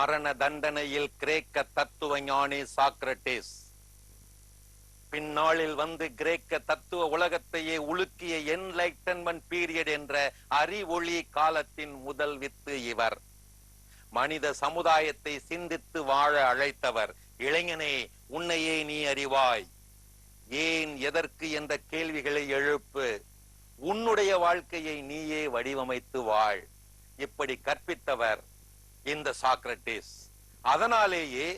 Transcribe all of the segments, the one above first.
மரண தண்டனையில் கிரேக்க தத்துவ ஞானி சாக்ரட்டிஸ். பின்னாளில் வந்து கிரேக்க தத்துவ உலகத்தையே உலுக்கிய என்லைட்டன்மென்ட் பீரியட் என்ற அறிவொளி காலத்தின் முதல் வித்து இவர். மனித சமுதாயத்தை சிந்தித்து வாழ அழைத்தவர். இளைஞனே, உன்னையே நீ அறிவாய். ஏன், எதற்கு என்ற கேள்விகளை எழுப்பு. உன்னுடைய வாழ்க்கையை நீயே வடிவமைத்து வாழ். இப்படி கற்பித்தவர் இந்த சாக்ரட்டிஸ். அதனாலேயே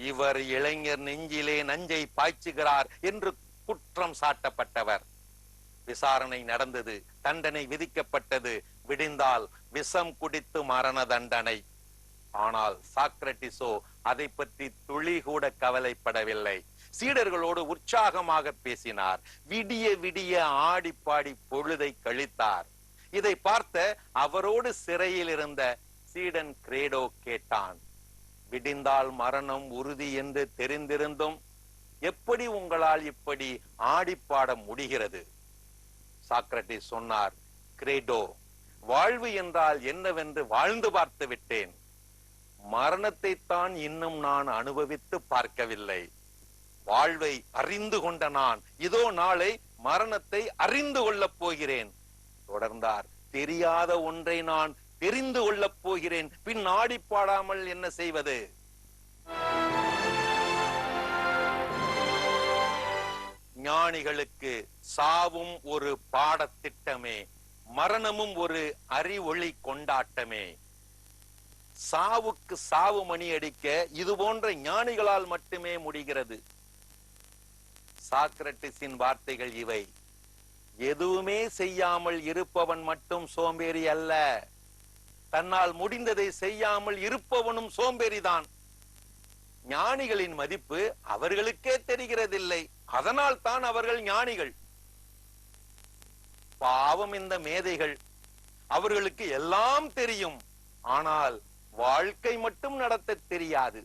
இவர் இளைஞர் நெஞ்சிலே நஞ்சை பாய்ச்சுகிறார் என்று குற்றம் சாட்டப்பட்டவர். விசாரணை நடந்தது, தண்டனை விதிக்கப்பட்டது. விடிந்தால் விஷம் குடித்து மரண தண்டனை. ஆனால் சாக்ரட்டிஸோ அதை பற்றி துளி கூட கவலைப்படவில்லை. சீடர்களோடு உற்சாகமாக பேசினார். விடிய விடிய ஆடி பாடி பொழுதை கழித்தார். இதை பார்த்த அவரோடு சிறையில் இருந்த சீடன் கிரேடோ கேட்டான், விடிந்தால் மரணம் உறுதி என்று தெரிந்திருந்தும் எப்படி உங்களால் இப்படி ஆடிப்பாட முடிகிறது? சாக்ரட்டிஸ் சொன்னார், கிரேடோ, வாழ்வு என்றால் என்னவென்று வாழ்ந்து பார்த்து விட்டேன். மரணத்தை தான் இன்னும் நான் அனுபவித்து பார்க்கவில்லை. வாழ்வை அறிந்து கொண்ட நான் இதோ நாளை மரணத்தை அறிந்து கொள்ளப் போகிறேன். தொடர்ந்தார், தெரியாத ஒன்றை நான் தெரிந்து கொள்ளப் போகிறேன். பின் ஆடி பாடாமல் என்ன செய்வது? ஞானிகளுக்கு சாவும் ஒரு பாடத்திட்டமே, மரணமும் ஒரு அறிவொளி கொண்டாட்டமே. சாவுக்கு சாவு மணி அடிக்க இது போன்ற ஞானிகளால் மட்டுமே முடிகிறது. சாக்ரட்டிஸின் வார்த்தைகள் இவை. எதுவுமே செய்யாமல் இருப்பவன் மட்டும் சோம்பேறி அல்ல, தன்னால் முடிந்ததை செய்யாமல் இருப்பவனும் சோம்பேறிதான். ஞானிகளின் மதிப்பு அவர்களுக்கே தெரிகிறதில்லை. அதனால் தான் அவர்கள் ஞானிகள். பாவம் இந்த மேதைகள். அவர்களுக்கு எல்லாம் தெரியும், ஆனால் வாழ்க்கை மட்டும் நடத்த தெரியாது.